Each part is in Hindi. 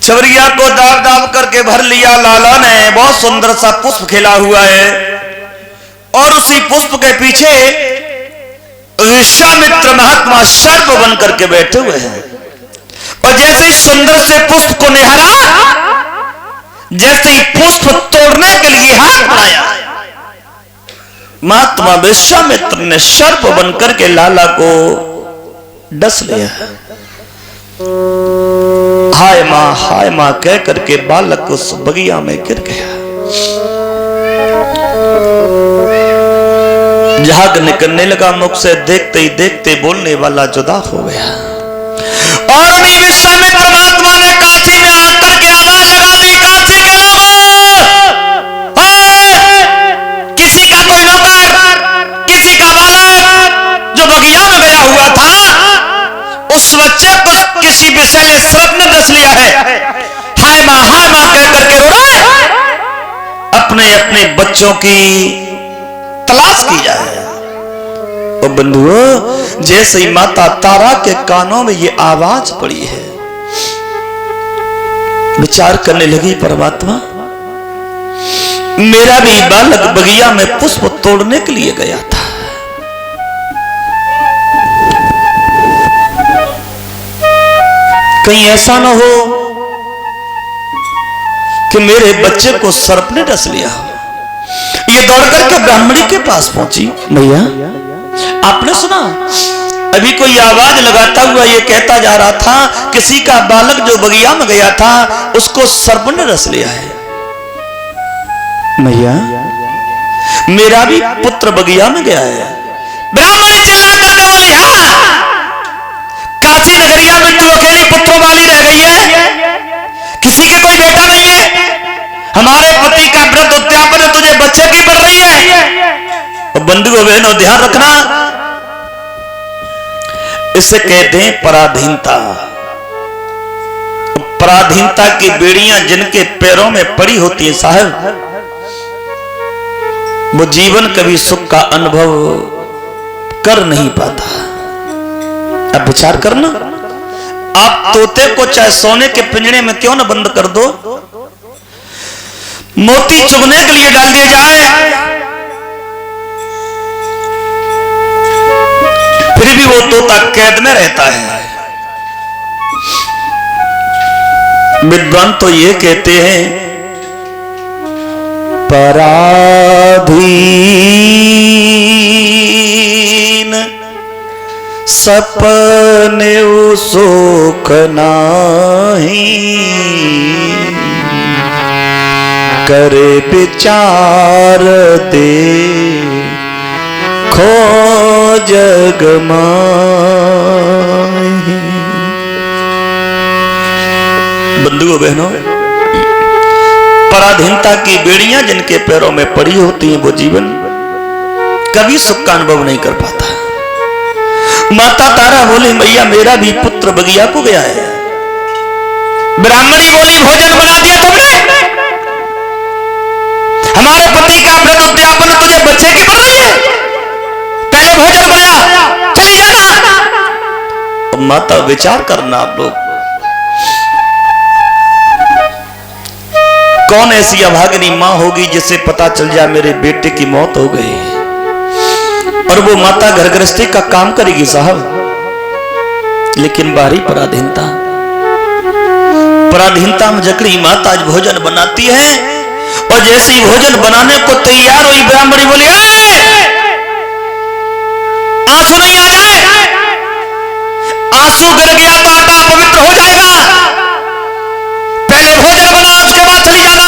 छवरिया को दाब दाब करके भर लिया लाला ने। बहुत सुंदर सा पुष्प खिला हुआ है और उसी पुष्प के पीछे विश्वामित्र महात्मा सर्प बन करके बैठे हुए हैं। और जैसे ही सुंदर से पुष्प को निहारा, जैसे ही पुष्प तोड़ने के लिए हाथ बढ़ाया, महात्मा विश्वामित्र ने सर्प बन करके लाला को डस लिया। हाय मां कह करके बालक उस बगिया में गिर गया। झाग निकलने लगा मुख से, देखते ही देखते बोलने वाला जुदा हो गया। और अभी विश्वामित्र महात्मा ने काशी में आकर के आवाज लगा दी, काशी के लोगों, किसी का कोई नौकर, किसी का बालक जो बगिया में गया हुआ था, उस बच्चे को किसी विषैले सर्प ने डस लिया है। हाय मां कह करके रो रहा है। अपने अपने बच्चों की तलाश की जाए। और बंधुओं, जैसे ही माता तारा के कानों में ये आवाज पड़ी है, विचार करने लगी, परमात्मा मेरा भी बालक बगिया में पुष्प तोड़ने के लिए गया था। कहीं ऐसा न हो कि मेरे बच्चे को सर्प ने डस लिया हो। ये दौड़ करके ब्राह्मणी के पास पहुंची। भैया आपने सुना, अभी कोई आवाज लगाता हुआ ये कहता जा रहा था, किसी का बालक जो बगिया में गया था उसको सर्प ने डस लिया है। भैया मेरा भी पुत्र बगिया में गया है। ब्राह्मणी चिल्ला करके बोली, हाँ काशी नगरिया में तू अकेली पुत्रों वाली रह गई है, किसी के कोई बेटा नहीं है। हमारे पति का व्रत उद्यापन है, तुझे बच्चे की पड़ रही है। और बंधुओं बहनों ध्यान रखना, इसे कहते हैं पराधीनता। पराधीनता की बेड़ियां जिनके पैरों में पड़ी होती है साहब, वो जीवन कभी सुख का अनुभव कर नहीं पाता। अब विचार करना, आप तोते को चाहे सोने के पिंजरे में क्यों न बंद कर दो, मोती चुगने के लिए डाल दिया जाए, फिर भी वो तोता कैद में रहता है। विद्वान तो ये कहते हैं, पराधीन सपने सुख नाही, करे विचार दे खो जग माही। बंधुओं बहनों, पराधीनता की बेड़ियां जिनके पैरों में पड़ी होती हैं, वो जीवन कभी सुख का अनुभव नहीं कर पाता। माता तारा बोली, मैया मेरा भी पुत्र बगिया को गया है। ब्राह्मणी बोली, भोजन बना दिया तुमने, हमारे पति का व्रत उद्यापन, तुझे बच्चे की पड़ रही है, पहले भोजन बनाया, चली जाना। माता विचार करना, आप लोग कौन ऐसी अभागिनी मां होगी जिसे पता चल जाए मेरे बेटे की मौत हो गई, और वो माता घर गृहस्थी का काम करेगी साहब। लेकिन बाहरी पराधीनता में जकड़ी माता आज भोजन बनाती है, और जैसे ही भोजन बनाने को तैयार हुई, ब्राह्मणी बोली, आंसू नहीं आ जाए, आंसू गिर गया तो आटा पवित्र हो जाएगा, पहले भोजन बनाओ उसके बाद चली जाना।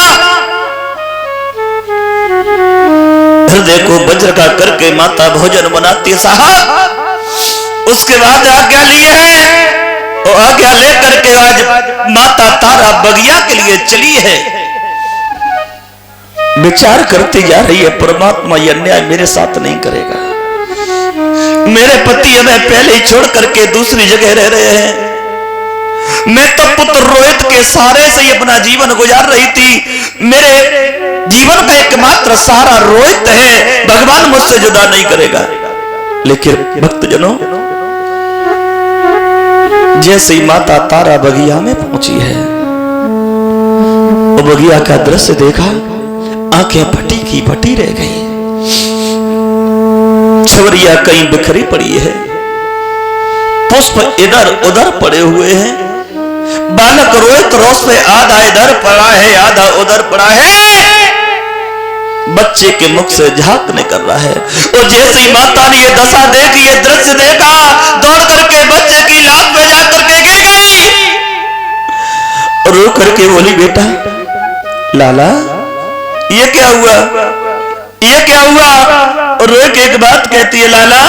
हृदय को वज्र का करके माता भोजन बनाती साहब। उसके बाद आज्ञा लिए है, और आज्ञा लेकर के आज माता तारा बगिया के लिए चली है। विचार करती जा रही है, परमात्मा ये अन्याय मेरे साथ नहीं करेगा। मेरे पति हमें पहले ही छोड़ करके दूसरी जगह रह रहे हैं, मैं तो पुत्र रोहित के सहारे से ही अपना जीवन गुजार रही थी। मेरे जीवन का एकमात्र सहारा रोहित है, भगवान मुझसे जुदा नहीं करेगा। लेकिन भक्तजनों, जैसे ही माता तारा बगिया में पहुंची है, वो बगिया का दृश्य देखा, आंखें फटी की फटी रह गई। छवरिया कहीं बिखरी पड़ी है, पुष्प इधर उधर पड़े हुए हैं। बालक रोहित रोष में आधा इधर पड़ा है आधा उधर पड़ा है। बच्चे के मुख से झांकने कर रहा है। और जैसे ही माता ने ये दशा देखी, ये दृश्य देखा, दौड़ करके बच्चे की लात में जा करके गिर गई और रो करके बोली, बेटा लाला ये क्या हुआ, ये क्या हुआ? और रो के एक बात कहती है, लाला